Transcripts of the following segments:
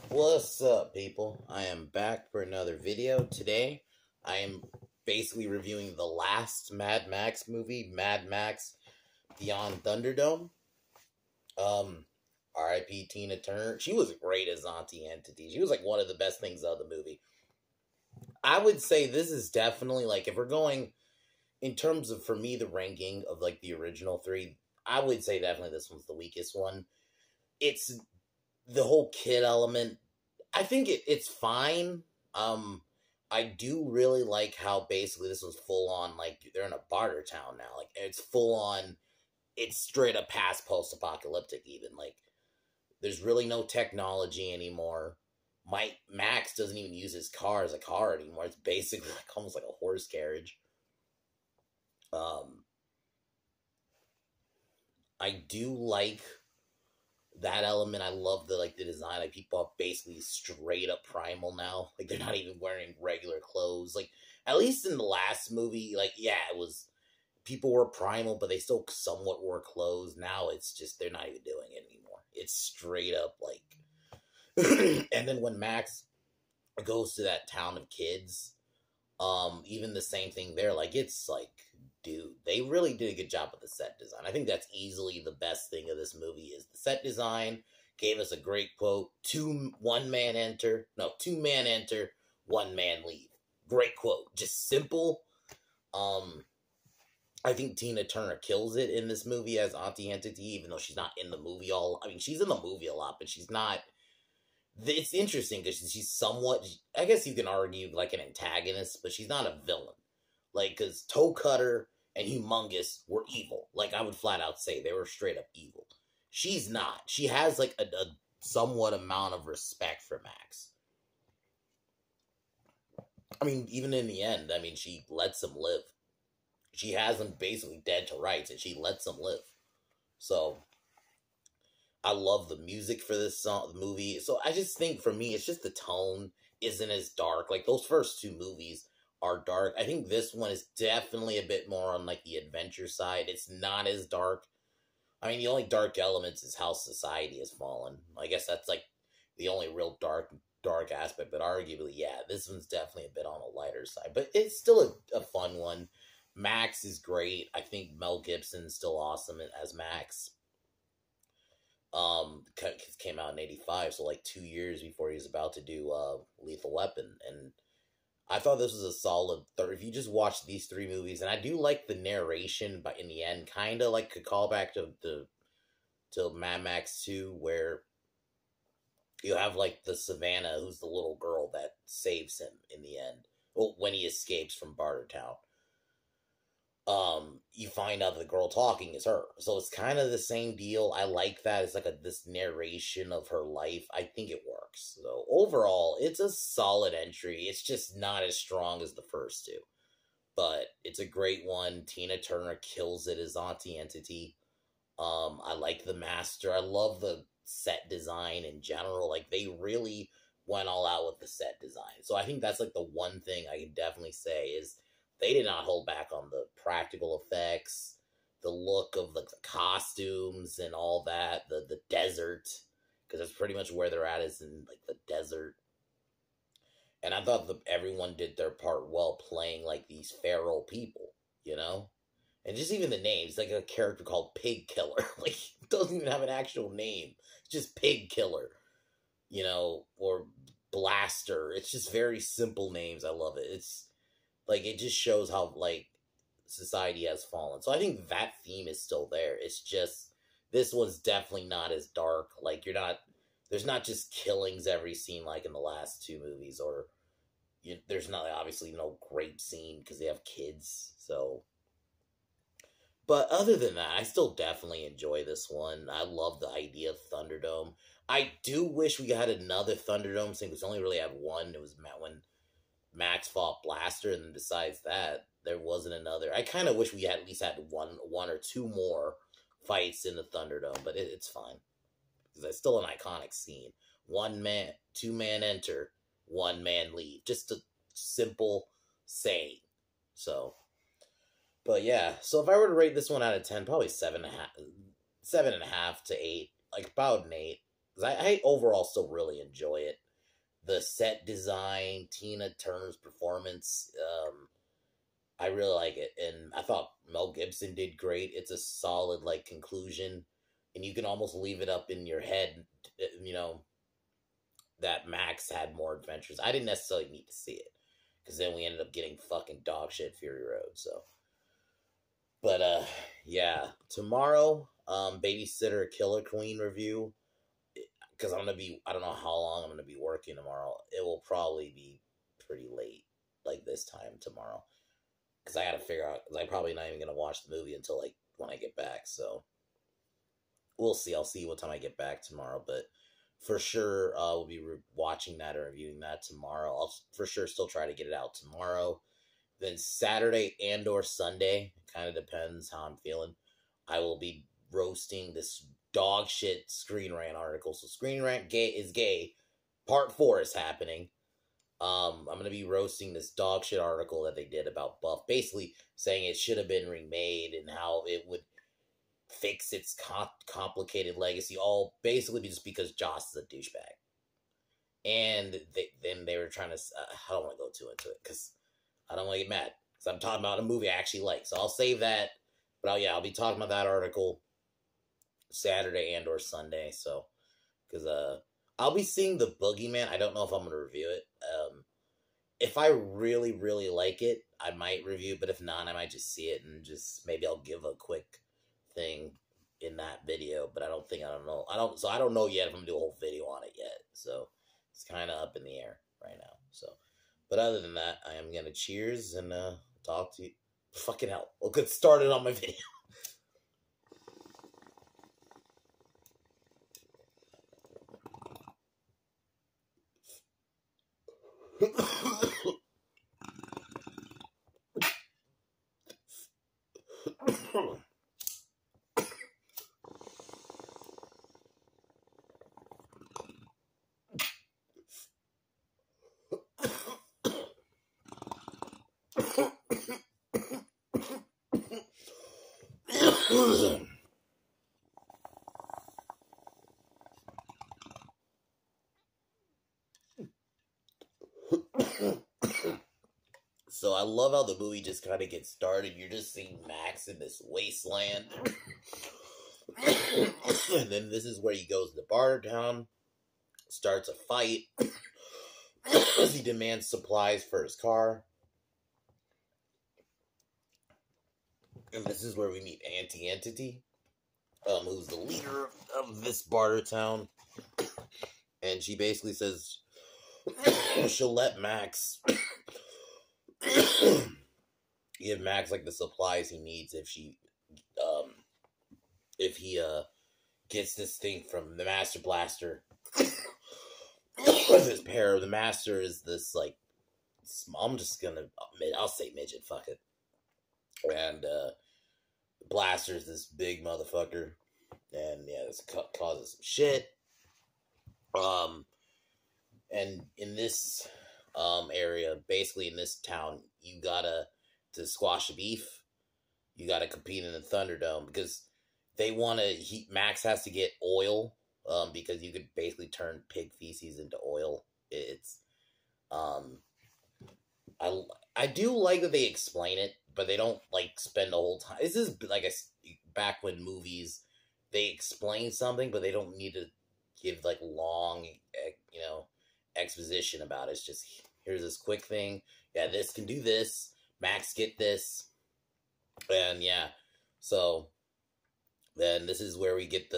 What's up, people? I am back for another video. Today, I am basically reviewing the last Mad Max movie, Mad Max Beyond Thunderdome. R.I.P. Tina Turner. She was great as Auntie Entity. She was like one of the best things of the movie. I would say this is definitely like, if we're going in terms of, for me, the ranking of like the original three, I would say definitely this one's the weakest one. It's the whole kid element. I think it's fine. I do really like how basically this was full on, like, they're in a barter town now. Like, it's full on, it's straight up past post-apocalyptic even. Like, there's really no technology anymore. Max doesn't even use his car as a car anymore. It's basically like almost like a horse carriage. I do like that element. I love the design. Like, people are basically straight up primal now. Like, they're not even wearing regular clothes. Like, at least in the last movie, like, yeah, it was, people were primal, but they still somewhat wore clothes. Now it's just, they're not even doing it anymore. It's straight up like and then when Max goes to that town of kids, even the same thing there. Like, it's like, dude, they really did a good job with the set design. I think that's easily the best thing of this movie is the set design. Gave us a great quote. Two man enter, 1 man leave. Great quote. Just simple. I think Tina Turner kills it in this movie as Auntie Entity, even though she's not in the movie she's in the movie a lot, but she's not. It's interesting because she's somewhat, I guess you can argue, like an antagonist, but she's not a villain. Like, because Toe Cutter and Humongous were evil. Like, I would flat out say they were straight up evil. She's not. She has, like, a somewhat amount of respect for Max. I mean, even in the end, I mean, she lets him live. She has him basically dead to rights, and she lets him live. So, I love the music for this movie. So I just think, for me, it's just the tone isn't as dark. Like, those first two movies are dark. I think this one is definitely a bit more on, like, the adventure side. It's not as dark. I mean, the only dark elements is how society has fallen. I guess that's, like, the only real dark aspect. But arguably, yeah, this one's definitely a bit on a lighter side. But it's still a fun one. Max is great. I think Mel Gibson's still awesome as Max. Came out in 85, so like 2 years before he was about to do Lethal Weapon, and I thought this was a solid third. If you just watch these three movies, and I do like the narration, but in the end, kind of like could call back to Mad Max 2, where you have like the Savannah, who's the little girl that saves him in the end. Well, when he escapes from Bartertown. You find out the girl talking is her. So it's kind of the same deal. I like that. It's like this narration of her life. I think it works. So overall, it's a solid entry. It's just not as strong as the first two. But it's a great one. Tina Turner kills it as Auntie Entity. I like the master. I love the set design in general. Like, they really went all out with the set design. So I think that's like the one thing I can definitely say is they did not hold back on the practical effects, the look of the costumes and all that, the desert, because that's pretty much where they're at, is in like the desert. And I thought everyone did their part well, playing like these feral people, you know? And just even the names, like a character called Pig Killer, like, it doesn't even have an actual name. It's just Pig Killer, you know, or Blaster. It's just very simple names. I love it. It's like, it just shows how, like, society has fallen. So I think that theme is still there. It's just, this one's definitely not as dark. Like, there's not just killings every scene like in the last two movies, or there's not, obviously, no grape scene because they have kids, so. But other than that, I still definitely enjoy this one. I love the idea of Thunderdome. I do wish we had another Thunderdome scene, because we only really have one. It was when Max fought Blaster, and then besides that, there wasn't another. I kind of wish we at least had one or two more fights in the Thunderdome, but it's fine. Because it's still an iconic scene. 2 man enter, 1 man leave. Just a simple saying. So, but yeah. So if I were to rate this one out of 10, probably 7.5 to 8. Like, about an 8. because I overall still really enjoy it. The set design, Tina Turner's performance, I really like it, and I thought Mel Gibson did great. It's a solid like conclusion, and you can almost leave it up in your head, you know, that Max had more adventures. I didn't necessarily need to see it because then we ended up getting fucking dog shit Fury Road. So, but yeah, tomorrow, Babysitter Killer Queen review, because I'm gonna be, I don't know how long I'm gonna be working tomorrow. It will probably be pretty late, like this time tomorrow, because I gotta figure out, because I'm probably not even gonna watch the movie until like when I get back. So we'll see. I'll see what time I get back tomorrow, but for sure, we'll be watching that or reviewing that tomorrow. I'll for sure still try to get it out tomorrow. Then Saturday and or Sunday, kind of depends how I'm feeling, I will be roasting this dog shit Screen Rant article. So Screen Rant is gay. Part 4 is happening. I'm going to be roasting this dog shit article that they did about Buff, basically saying it should have been remade and how it would fix its complicated legacy, all basically just because Joss is a douchebag. And then they were trying to, I don't want to go too into it because I don't want to get mad, because I'm talking about a movie I actually like. So I'll save that. But I'll be talking about that article Saturday and or Sunday. So, because I'll be seeing The Boogeyman. I don't know if I'm going to review it. If I really, really like it, I might review, but if not, I might just see it and just, maybe I'll give a quick thing in that video, but I don't know. I don't know yet if I'm going to do a whole video on it yet. So, it's kind of up in the air right now. So, but other than that, I am going to cheers and talk to you. Fucking hell. We'll get started on my video. So I love how the movie just kind of gets started. You're just seeing Max in this wasteland. And then this is where he goes to Bartertown, starts a fight as he demands supplies for his car. And this is where we meet Auntie Entity, who's the leader of this Bartertown. And she basically says she'll let Max give Max like the supplies he needs if he gets this thing from the Master Blaster. This pair of the Master is this like, I'm just gonna admit, I'll say midget, fuck it. And Blaster's this big motherfucker, and yeah, this causes some shit. And in this area, basically in this town, you gotta, to squash a beef, you gotta compete in the Thunderdome, because they want to, Max has to get oil, because you could basically turn pig feces into oil. It's, I do like that they explain it, but they don't like spend the whole time. This is like back when movies, they explain something, but they don't need to give like long, exposition about it. It's just, here's this quick thing. Yeah, this can do this. Max, get this. And yeah, so then this is where we get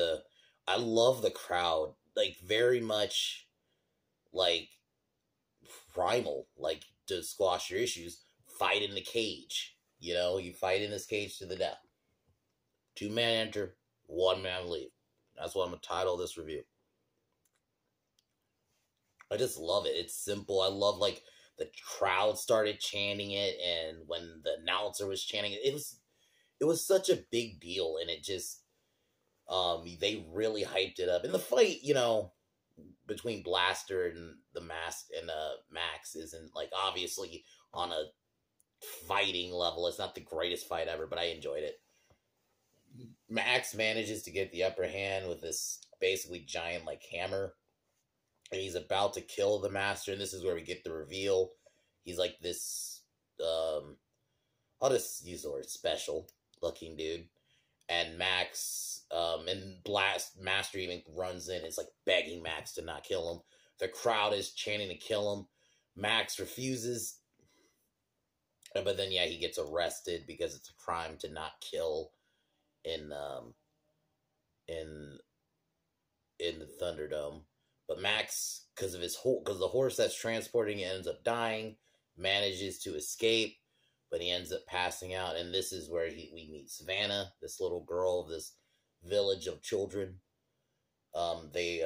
I love the crowd. Like, very much like primal, like to squash your issues. Fight in the cage. You fight in this cage to the death. 2 men enter, 1 man leave. That's what I'm going to title this review. I just love it. It's simple. I love, like, the crowd started chanting it, and when the announcer was chanting it, it was such a big deal, and it just, they really hyped it up. And the fight, between Blaster and the Mask and Max isn't, like, obviously on a fighting level. It's not the greatest fight ever, but I enjoyed it. Max manages to get the upper hand with this basically giant like hammer, and he's about to kill the master. And this is where we get the reveal. He's like this. I'll just use the word special looking dude. And Max, and Blast Master even runs in. It's like begging Max to not kill him. The crowd is chanting to kill him. Max refuses. But then, yeah, he gets arrested because it's a crime to not kill in the Thunderdome. But Max, because the horse that's transporting it ends up dying, manages to escape, but he ends up passing out. And this is where we meet Savannah, this little girl of this village of children. They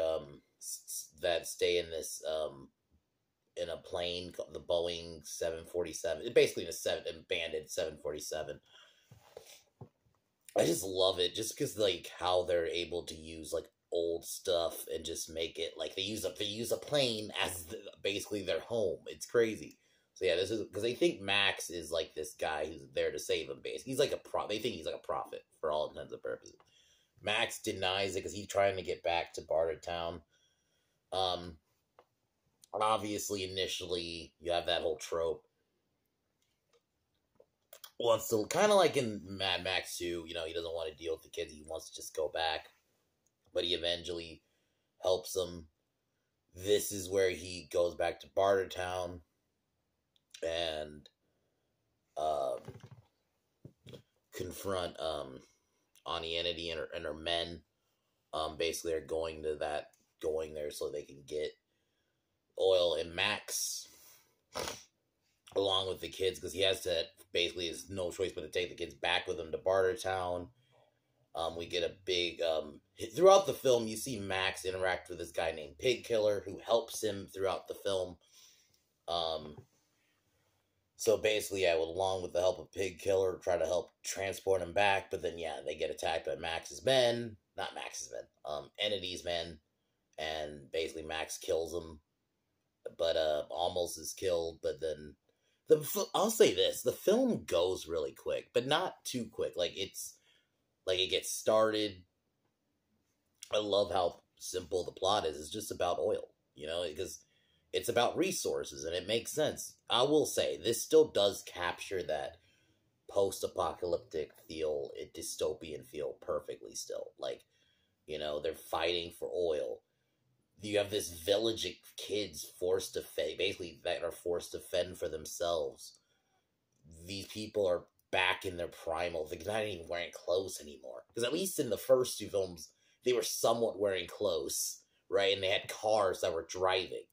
that stay in this in a plane, the Boeing 747. Basically, in a abandoned 747. I just love it, just because like how they're able to use like old stuff and just make it like they use a plane as basically their home. It's crazy. So yeah, this is because they think Max is like this guy who's there to save them. Basically, he's like they think he's like a prophet for all intents and purposes. Max denies it because he's trying to get back to Bartertown. Obviously, initially, you have that whole trope. Wants to, kind of like in Mad Max 2, he doesn't want to deal with the kids. He wants to just go back. But he eventually helps them. This is where he goes back to Bartertown. And confront Ani Entity and her men. Basically, are going there so they can get oil. And Max, along with the kids, because he has to, basically has no choice but to take the kids back with him to Bartertown. We get a big, throughout the film, you see Max interact with this guy named Pig Killer, who helps him throughout the film. So basically, yeah, along with the help of Pig Killer, try to help transport him back, but then, yeah, they get attacked by Entity's men, and basically Max kills them, but, almost is killed, but then, I'll say this, the film goes really quick, but not too quick, it gets started. I love how simple the plot is. It's just about oil, because it's about resources, and it makes sense. I will say, this still does capture that post-apocalyptic feel, dystopian feel perfectly still. They're fighting for oil. You have this village of kids that are forced to fend for themselves. These people are back in their primal. They're not even wearing clothes anymore. Because at least in the first two films, they were somewhat wearing clothes, right? And they had cars that were driving.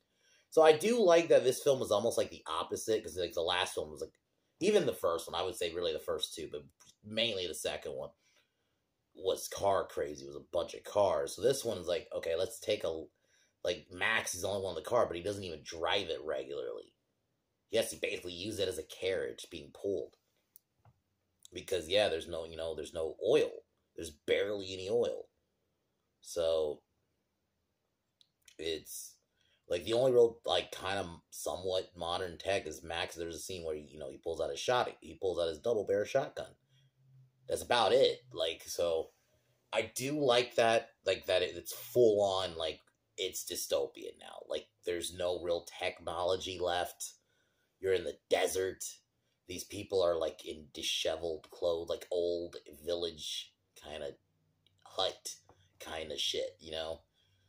So I do like that this film is almost like the opposite, because like the last film was like, even the first one, I would say really the first two, but mainly the second one was car crazy. It was a bunch of cars. So this one is like, okay, let's take Max is the only one in the car, but he doesn't even drive it regularly. He has to basically use it as a carriage being pulled. Because, yeah, there's no oil. There's barely any oil. So, it's, the only real, kind of somewhat modern tech is Max. There's a scene where, he pulls out his double-barrel shotgun. That's about it. So, I do like that, that it's full-on, it's dystopian now. There's no real technology left. You're in the desert. These people are, in disheveled clothes, old village kind of hut kind of shit,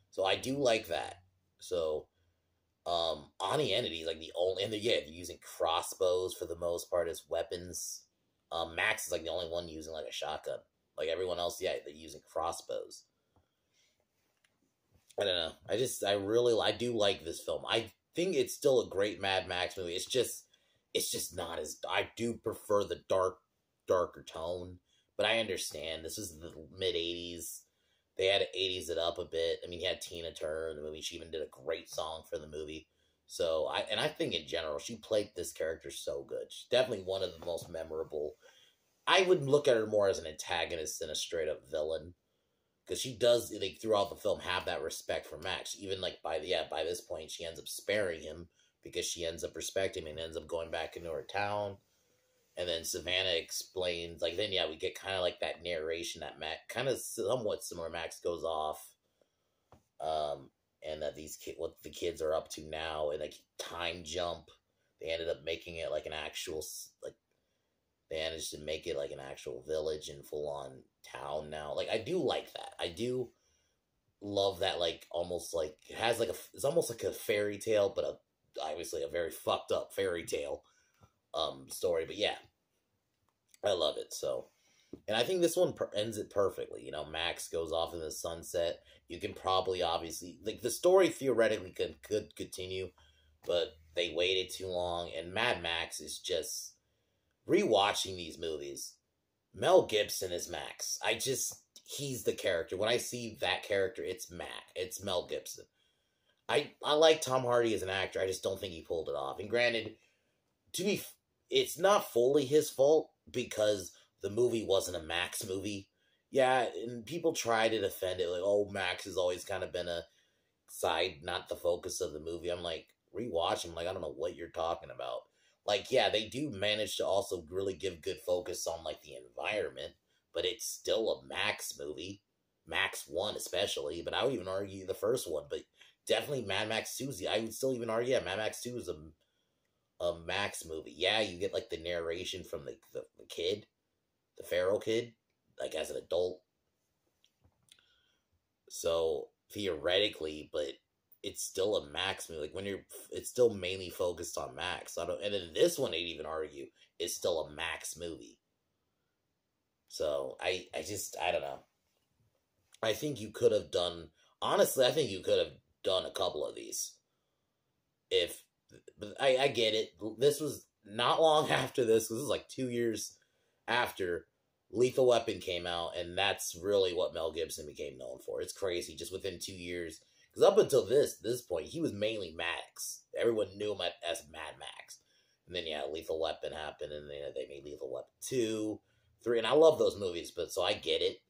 So I do like that. So, Ani Entity, the only, and they're using crossbows for the most part as weapons. Max is, the only one using, a shotgun. Everyone else, yeah, they're using crossbows. I don't know. I do like this film. I think it's still a great Mad Max movie. It's just not as, I do prefer the darker tone, but I understand. This is the mid-80s. They had to 80s it up a bit. I mean, you had Tina Turner in the movie. She even did a great song for the movie. So, I think in general, she played this character so good. She's definitely one of the most memorable. I would look at her more as an antagonist than a straight-up villain. Because she does, throughout the film, have that respect for Max. Even, by this point, she ends up sparing him because she ends up respecting him and ends up going back into her town. And then Savannah explains, then, yeah, we get kind of that narration that Max, kind of somewhat similar, Max goes off and that what the kids are up to now, and like time jump. They ended up making it like an actual like they managed to make it like an actual village and full on town now. Like I do like that. I do love that. Like almost like it has like it's almost like a fairy tale, but obviously a very fucked up fairy tale story. But yeah, I love it. So, and I think this one ends it perfectly. You know, Max goes off in the sunset. You can probably obviously like the story theoretically could continue, but they waited too long. And Mad Max is just rewatching these movies. Mel Gibson is Max. He's the character. When I see that character, it's Mel Gibson. I like Tom Hardy as an actor. I just don't think he pulled it off. And granted, it's not fully his fault because the movie wasn't a Max movie. Yeah, and people try to defend it like, oh, Max has always kind of been a side, not the focus of the movie. I'm like, rewatch him, like, I don't know what you're talking about. Like, yeah, they do manage to also really give good focus on, like, the environment, but it's still a Max movie. Max 1 especially, but I would even argue the first one, but definitely Mad Max 2 I would still even argue, yeah, Mad Max 2 is a Max movie. Yeah, you get, like, the narration from the kid, the feral kid, like, as an adult. So, theoretically, but it's still a Max movie. Like, it's still mainly focused on Max. And then this one, I'd even argue, is still a Max movie. So, I don't know. I think you could have done, honestly, I think you could have done a couple of these. But I get it. This was not long after this. This was like 2 years after Lethal Weapon came out, and that's really what Mel Gibson became known for. It's crazy, just within 2 years. Because up until this point, he was mainly Max. Everyone knew him as Mad Max. And then, yeah, Lethal Weapon happened, and then they made Lethal Weapon 2, 3, and I love those movies, but so I get it.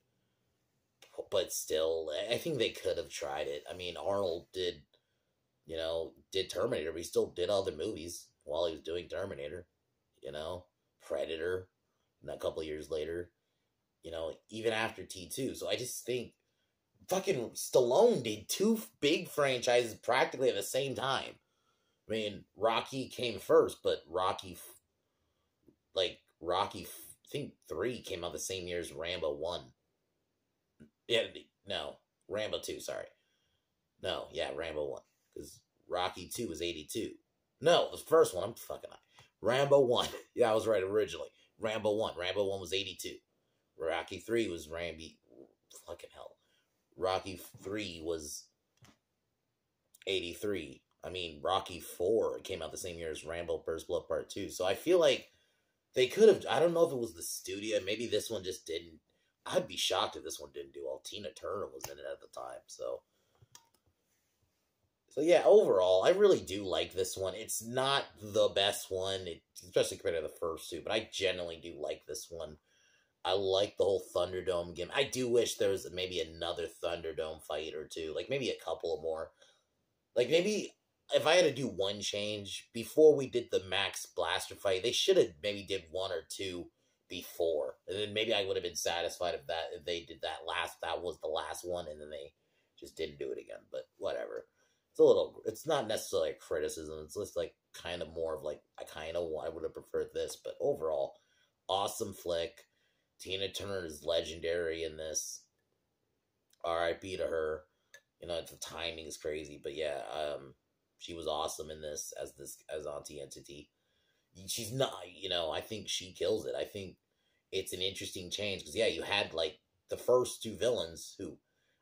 But still, I think they could have tried it. I mean, Arnold did Terminator, but he still did other movies while he was doing Terminator. Predator, and a couple of years later, even after T2. So I just think fucking Stallone did 2 big franchises practically at the same time. I mean, Rocky came first, but Rocky, I think 3 came out the same year as Rambo 1. Yeah, no, Rambo 2, sorry. No, yeah, Rambo 1. Because Rocky 2 was 82. No, the first one, I'm fucking high. Rambo 1. Yeah, I was right originally. Rambo 1. Rambo 1 was 82. Rocky 3 was fucking hell. Rocky 3 was 83. I mean, Rocky 4 came out the same year as Rambo First Blood Part 2. So I feel like they could have, I don't know if it was the studio, maybe this one just didn't. I'd be shocked if this one didn't do well. Tina Turner was in it at the time, so yeah, overall, I really do like this one. It's not the best one, especially compared to the first 2, but I generally do like this one. I like the whole Thunderdome game. I do wish there was maybe another Thunderdome fight or 2, like maybe a couple more. Like maybe if I had to do one change, before we did the Max Blaster fight, they should have maybe did 1 or 2 before, and then maybe I would have been satisfied if they did that was the last one, and then they just didn't do it again. But whatever. It's not necessarily a criticism. It's just like kind of more of like I would have preferred this, but overall, awesome flick. Tina Turner is legendary in this. R.I.P. to her. The timing is crazy, but yeah, she was awesome in this as Auntie Entity. She's not, I think she kills it. I think it's an interesting change because, yeah, you had, like, the first 2 villains who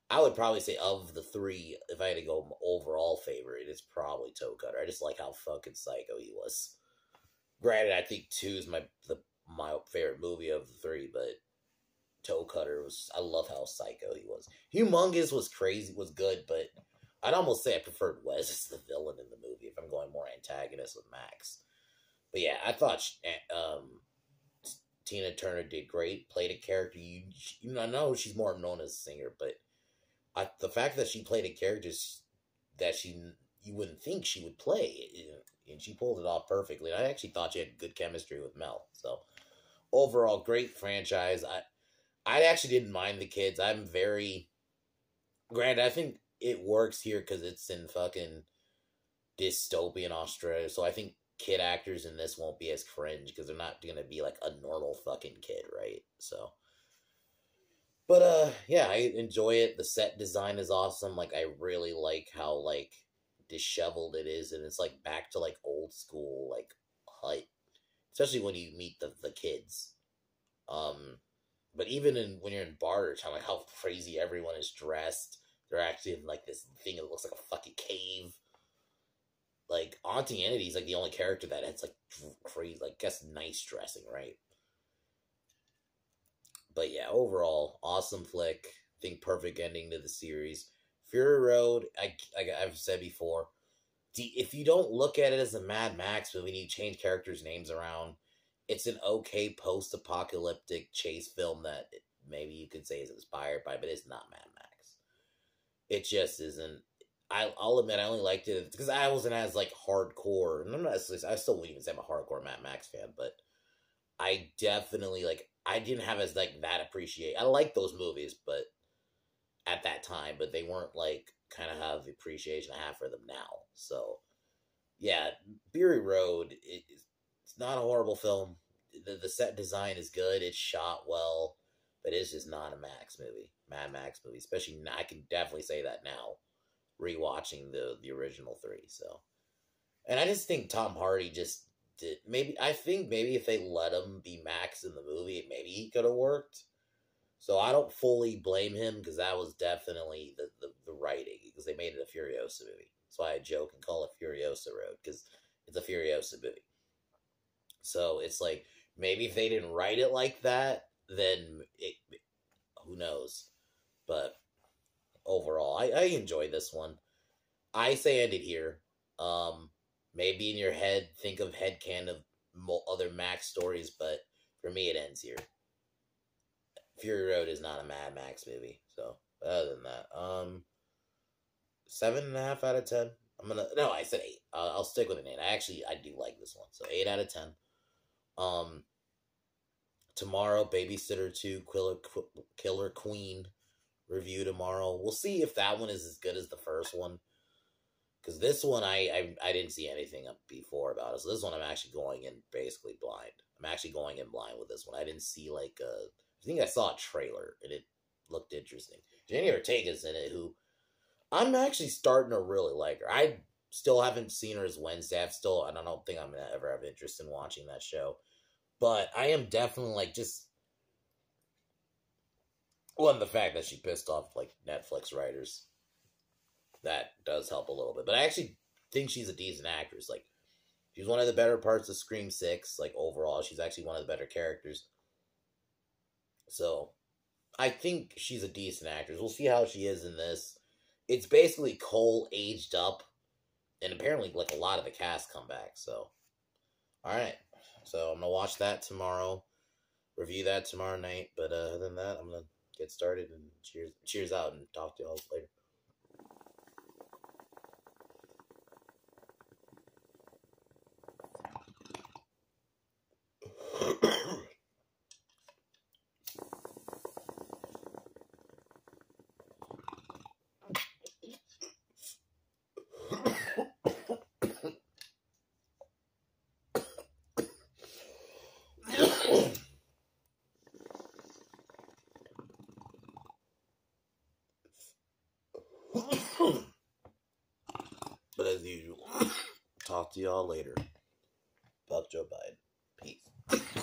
I would probably say of the 3, if I had to go overall favorite, it's probably Toe Cutter. I just like how fucking psycho he was. Granted, I think 2 is my favorite movie of the 3, but Toe Cutter I love how psycho he was. Humongous was crazy, was good, but I'd almost say I preferred Wes as the villain in the movie if I'm going more antagonist with Max. But yeah, I thought Tina Turner did great. Played a character I know she's more known as a singer, but the fact that she played a character that you wouldn't think she would play, and she pulled it off perfectly. I actually thought she had good chemistry with Mel. So overall, great franchise. I actually didn't mind the kids. I'm very granted. I think it works here because it's in fucking dystopian Australia. So I think kid actors in this won't be as cringe because they're not gonna be like a normal fucking kid, right? So, but yeah, I enjoy it. The set design is awesome. Like I really like how like disheveled it is, and it's like back to like old school like hut, especially when you meet the kids. Um, but even when you're in Bartertown, like how crazy everyone is dressed. They're actually in like this thing that looks like a fucking cave. Like Auntie Entity's like the only character that has like crazy, like guess nice dressing, right? But yeah, overall, awesome flick. I think perfect ending to the series. Fury Road, I've said before, if you don't look at it as a Mad Max movie and you change characters' names around, it's an okay post-apocalyptic chase film that maybe you could say is inspired by, but it's not Mad Max. It just isn't. I'll admit I only liked it because I wasn't as like hardcore, and I'm not. I still wouldn't even say I'm a hardcore Mad Max fan, but I definitely like. I didn't have as like that appreciate. I like those movies, but at that time, but they weren't like kind of have the appreciation I have for them now. So yeah, Fury Road. It's not a horrible film. The set design is good. It's shot well, but it's just not a Mad Max movie. Especially, I can definitely say that now, rewatching the original three. So, and I just think Tom Hardy just did I think maybe if they let him be Max in the movie, maybe he could have worked. So I don't fully blame him because that was definitely the writing because they made it a Furiosa movie. So I joke and call it Furiosa Road because it's a Furiosa movie. So it's like maybe if they didn't write it like that, then who knows? But overall, I enjoy this one. I say end it here. Maybe in your head, think of headcanon of other Max stories, but for me, it ends here. Fury Road is not a Mad Max movie. So other than that, 7.5 out of 10. I said 8. I'll stick with an 8. I do like this one. So 8 out of 10. Tomorrow, Babysitter 2, Killer Queen review tomorrow. We'll see if that one is as good as the first one. Because this one, I didn't see anything before about it. So this one, I'm actually going in basically blind. I'm actually going in blind with this one. I didn't see I think I saw a trailer, and it looked interesting. Jenny Ortega's in it, who I'm actually starting to really like her. I still haven't seen her as Wednesday. I don't think I'm going to ever have interest in watching that show. But I am definitely, like, just... Well, and the fact that she pissed off, like, Netflix writers. That does help a little bit. But I actually think she's a decent actress. Like, she's one of the better parts of Scream 6. Like, overall, she's actually one of the better characters. So, I think she's a decent actress. We'll see how she is in this. It's basically Cole aged up. And apparently, like, a lot of the cast come back. So, alright. So, I'm going to watch that tomorrow. Review that tomorrow night. But other than that, I'm going to get started. And cheers out and talk to you all later. But as usual, talk to y'all later. Fuck Joe Biden. Peace.